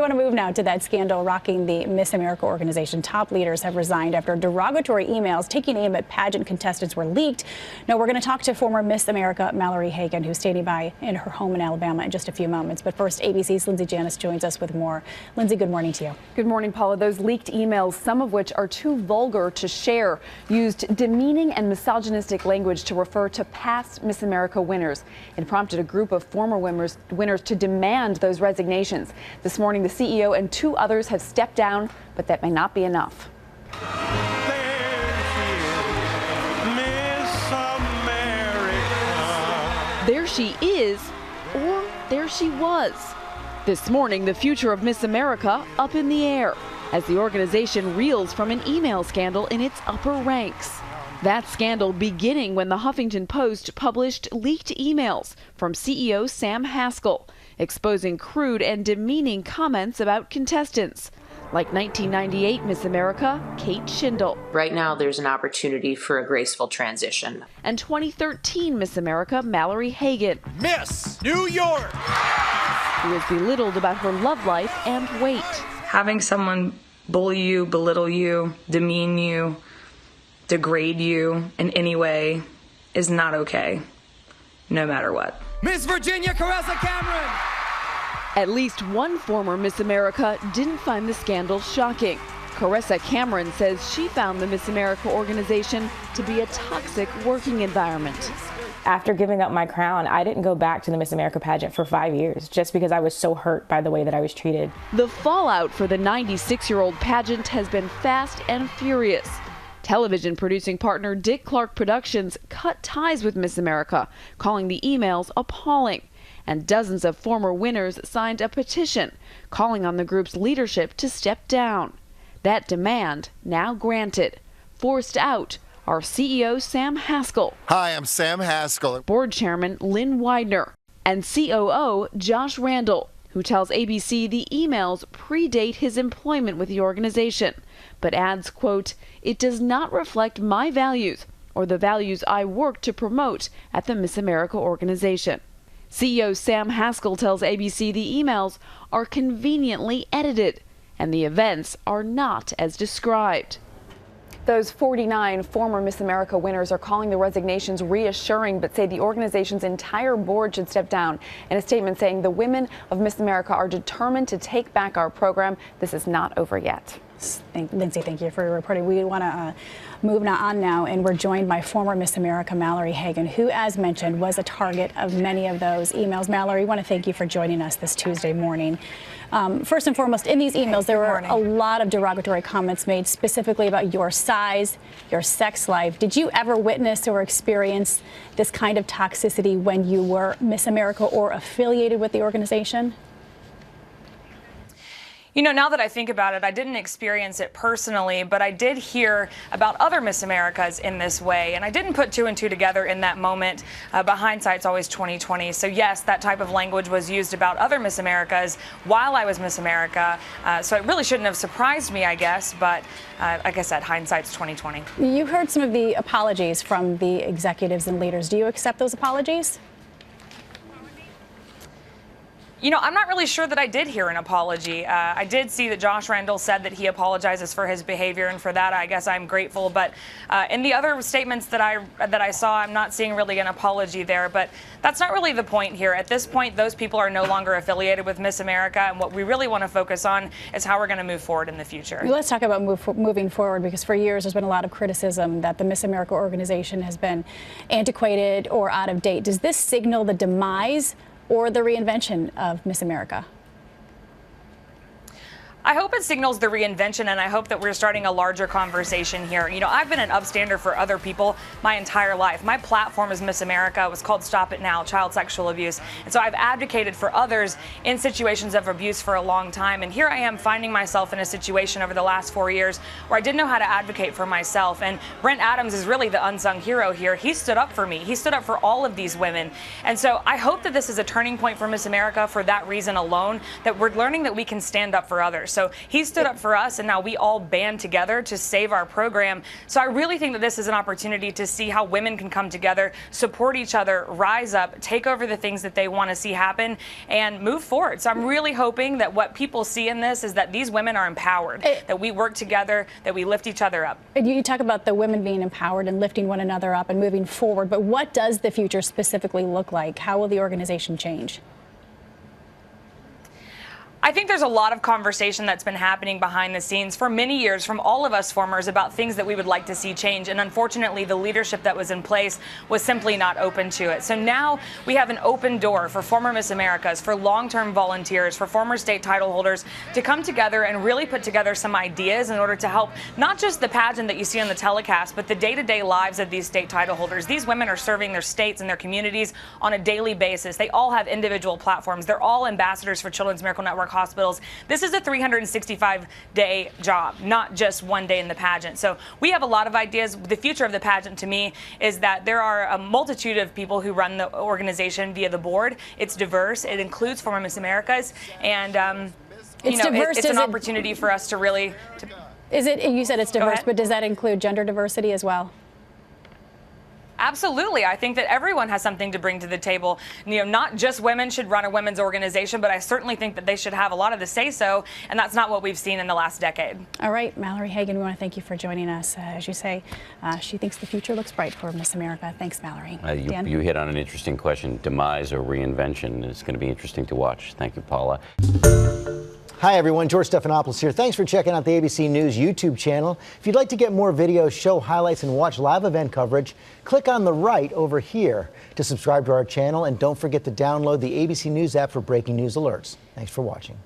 want to move now to that scandal rocking the Miss America organization. Top leaders have resigned after derogatory emails taking aim at pageant contestants were leaked. Now, we're going to talk to former Miss America Mallory Hagan, who's standing by in her home in Alabama in just a few moments. But first, ABC's Lindsay Janis joins us with more. Lindsay, good morning to you. Good morning, Paula. Those leaked emails, some of which are too vulgar to share, used demeaning and misogynistic language to refer to past Miss America winners. It prompted a group of former winners to demand those resignations. This morning, the CEO and two others have stepped down, but that may not be enough. There she is, or there she was. This morning, the future of Miss America up in the air as the organization reels from an email scandal in its upper ranks. That scandal beginning when the Huffington Post published leaked emails from CEO Sam Haskell, exposing crude and demeaning comments about contestants, like 1998 Miss America Kate Schindel. Right now, there's an opportunity for a graceful transition. And 2013 Miss America Mallory Hagan. Miss New York! Who was belittled about her love life and weight. Having someone bully you, belittle you, demean you, degrade you in any way is not okay, no matter what. Miss Virginia Caressa Cameron! At least one former Miss America didn't find the scandal shocking. Caressa Cameron says she found the Miss America organization to be a toxic working environment. After giving up my crown, I didn't go back to the Miss America pageant for 5 years just because I was so hurt by the way that I was treated. The fallout for the 96-year-old pageant has been fast and furious. Television producing partner Dick Clark Productions cut ties with Miss America, calling the emails appalling. And dozens of former winners signed a petition calling on the group's leadership to step down. That demand now granted. Forced out are CEO Sam Haskell. Hi, I'm Sam Haskell. Board Chairman Lynn Widener and COO Josh Randall, who tells ABC the emails predate his employment with the organization, but adds, quote, "It does not reflect my values or the values I work to promote at the Miss America organization." CEO Sam Haskell tells ABC the emails are conveniently edited and the events are not as described. Those 49 former Miss America winners are calling the resignations reassuring, but say the organization's entire board should step down. In a statement saying the women of Miss America are determined to take back our program. This is not over yet. Lindsay, thank you for your reporting. We want to move on now, and we're joined by former Miss America Mallory Hagan, who, as mentioned, was a target of many of those emails. Mallory, I want to thank you for joining us this Tuesday morning. First and foremost, in these emails, there were a lot of derogatory comments made specifically about your size, your sex life. Did you ever witness or experience this kind of toxicity when you were Miss America or affiliated with the organization? You know, now that I think about it, I didn't experience it personally, but I did hear about other Miss Americas in this way, and I didn't put two and two together in that moment. But hindsight's always 20/20. So yes, that type of language was used about other Miss Americas while I was Miss America. So it really shouldn't have surprised me, I guess. But like I said, hindsight's 20/20. You heard some of the apologies from the executives and leaders. Do you accept those apologies? You know, I'm not really sure that I did hear an apology. I did see that Josh Randall said that he apologizes for his behavior, and for that, I guess I'm grateful. But in the other statements that I saw, I'm not seeing really an apology there. But that's not really the point here. At this point, those people are no longer affiliated with Miss America, and what we really want to focus on is how we're going to move forward in the future. Let's talk about moving forward, because for years there's been a lot of criticism that the Miss America organization has been antiquated or out of date. Does this signal the demise or the reinvention of Miss America? I hope it signals the reinvention, and I hope that we're starting a larger conversation here. You know, I've been an upstander for other people my entire life. My platform as Miss America was called Stop It Now, Child Sexual Abuse. And so I've advocated for others in situations of abuse for a long time. And here I am finding myself in a situation over the last 4 years where I didn't know how to advocate for myself. And Brent Adams is really the unsung hero here. He stood up for me. He stood up for all of these women. And so I hope that this is a turning point for Miss America for that reason alone, that we're learning that we can stand up for others. So he stood up for us, and now we all band together to save our program. So I really think that this is an opportunity to see how women can come together, support each other, rise up, take over the things that they want to see happen, and move forward. So I'm really hoping that what people see in this is that these women are empowered, that we work together, that we lift each other up. You talk about the women being empowered and lifting one another up and moving forward, but what does the future specifically look like? How will the organization change? I think there's a lot of conversation that's been happening behind the scenes for many years from all of us formers about things that we would like to see change. And unfortunately, the leadership that was in place was simply not open to it. So now we have an open door for former Miss Americas, for long-term volunteers, for former state title holders to come together and really put together some ideas in order to help not just the pageant that you see on the telecast, but the day-to-day lives of these state title holders. These women are serving their states and their communities on a daily basis. They all have individual platforms. They're all ambassadors for Children's Miracle Network hospitals. This is a 365-day job, not just one day in the pageant. So we have a lot of ideas. The future of the pageant to me is that there are a multitude of people who run the organization via the board. It's diverse. It includes former Miss Americas, and it's an opportunity for us to really. You said it's diverse, but does that include gender diversity as well? Absolutely. I think that everyone has something to bring to the table. Not just women should run a women's organization, but I certainly think that they should have a lot of the say-so, and that's not what we've seen in the last decade. All right, Mallory Hagan, we want to thank you for joining us. As you say, she thinks the future looks bright for Miss America. Thanks, Mallory. You hit on an interesting question, demise or reinvention. It's going to be interesting to watch. Thank you, Paula. Hi everyone, George Stephanopoulos here. Thanks for checking out the ABC News YouTube channel. If you'd like to get more videos, show highlights, and watch live event coverage, click on the right over here to subscribe to our channel, and don't forget to download the ABC News app for breaking news alerts. Thanks for watching.